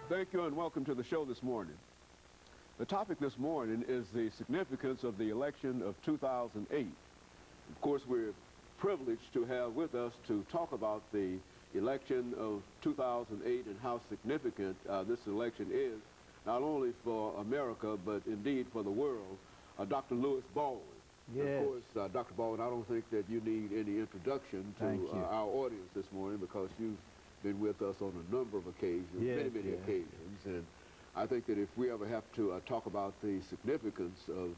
Thank you and welcome to the show this morning. The topic this morning is the significance of the election of 2008. Of course, we're privileged to have with us to talk about the election of 2008 and how significant this election is, not only for America, but indeed for the world, Dr. LBaldwin. Yes. Of course, Dr. Baldwin, I don't think that you need any introduction to our audience this morning because you've been with us on a number of occasions, many occasions, and I think that if we ever have to talk about the significance of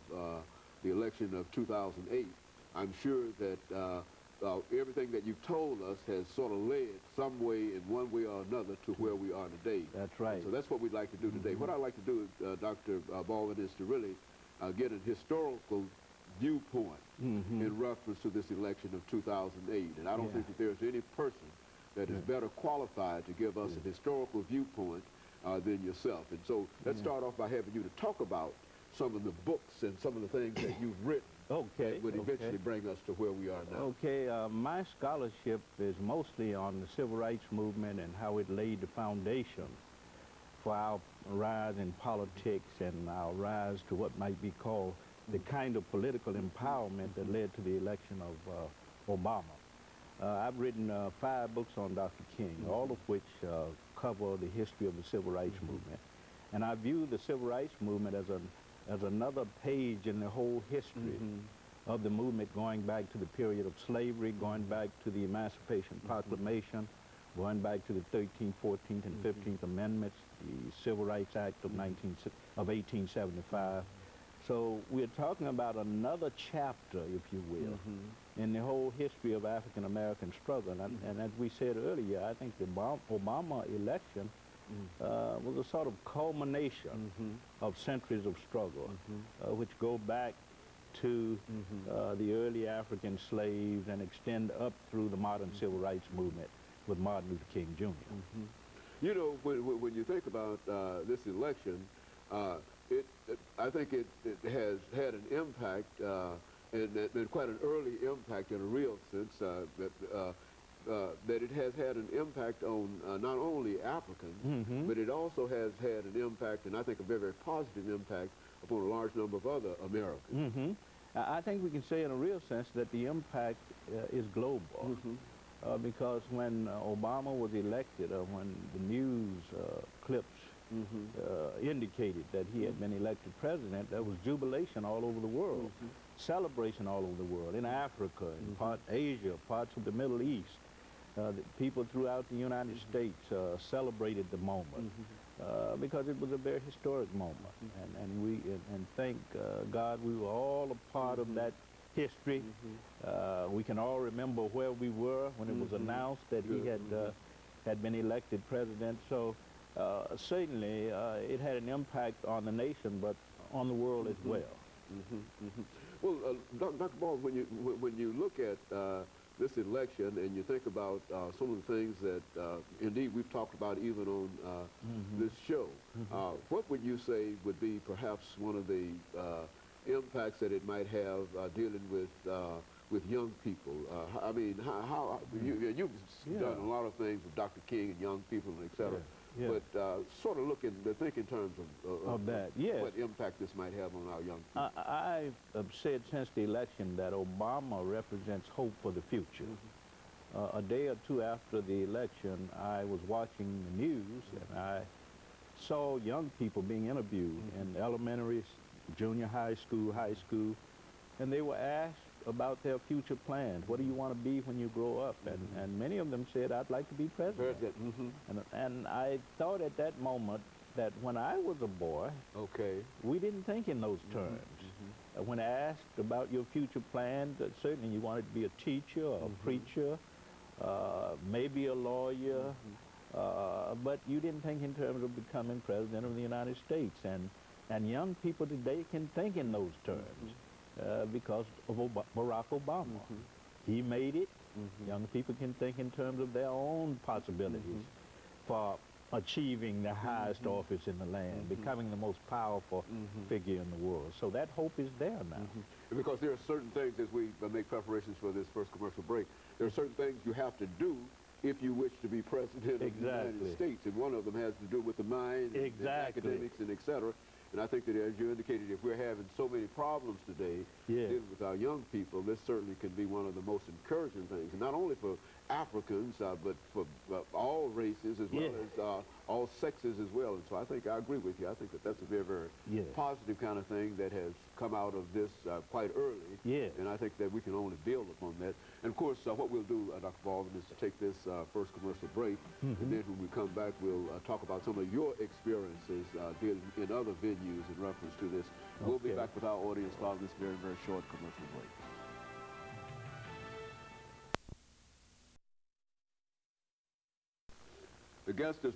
the election of 2008, I'm sure that everything that you've told us has sort of led some way in one way or another to where we are today. That's right. And so that's what we'd like to do today. What I'd like to do, Dr. Baldwin, is to really get a historical viewpoint in reference to this election of 2008. And I don't think that there's any person that is better qualified to give us a historical viewpoint than yourself. And so let's start off by having you to talk about some of the books and some of the things that you've written that would eventually bring us to where we are now. Okay, my scholarship is mostly on the civil rights movement and how it laid the foundation for our rise in politics and our rise to what might be called the kind of political empowerment that led to the election of Obama. I've written 5 books on Dr. King, all of which cover the history of the civil rights movement. And I view the civil rights movement as another page in the whole history of the movement, going back to the period of slavery, going back to the Emancipation Proclamation, going back to the 13th, 14th, and 15th Amendments, the Civil Rights Act of 1875. So we're talking about another chapter, if you will, in the whole history of African-American struggle. And as we said earlier, I think the Obama election was a sort of culmination of centuries of struggle, which go back to the early African slaves and extend up through the modern civil rights movement with Martin Luther King Jr. You know, when you think about this election, I think it has had an impact, and quite an early impact in a real sense, that it has had an impact on not only Africans, but it also has had an impact, and I think a very, very positive impact upon a large number of other Americans. I think we can say in a real sense that the impact is global, because when Obama was elected, or when the news clips indicated that he had been elected president, there was jubilation all over the world, celebration all over the world, in Africa, in Asia, parts of the Middle East. The people throughout the United States celebrated the moment because it was a very historic moment, and thank God we were all a part of that history. We can all remember where we were when it was announced that he had been elected president. So certainly it had an impact on the nation, but on the world as well. Well, Dr. Baldwin, when you look at this election and you think about some of the things that indeed we've talked about even on this show, what would you say would be perhaps one of the impacts that it might have dealing with young people? I mean, you've done a lot of things with Dr. King and young people, and et cetera. But sort of think in terms of that, what impact this might have on our young people. I've said since the election that Obama represents hope for the future. A day or two after the election, I was watching the news, and I saw young people being interviewed in elementary, junior high school, and they were asked about their future plans. What do you want to be when you grow up? And many of them said, I'd like to be president. And I thought at that moment that when I was a boy, we didn't think in those terms. When asked about your future plans, certainly you wanted to be a teacher, a preacher, maybe a lawyer, but you didn't think in terms of becoming president of the United States. And young people today can think in those terms. Because of Barack Obama. He made it. Young people can think in terms of their own possibilities for achieving the highest office in the land, becoming the most powerful figure in the world. So that hope is there now. Because there are certain things, as we make preparations for this first commercial break, there are certain things you have to do if you wish to be president of the United States. And one of them has to do with the mind and academics and et cetera. And I think that, as you indicated, if we're having so many problems today dealing with our young people, this certainly can be one of the most encouraging things, and not only for Africans, but for all races as well as all sexes as well. And so I think I agree with you. I think that that's a very, very positive kind of thing that has come out of this quite early. And I think that we can only build upon that. And of course, what we'll do, Dr. Baldwin, is to take this first commercial break, and then when we come back, we'll talk about some of your experiences dealing in other venues in reference to this. We'll be back with our audience following this very, very short commercial break. The guest is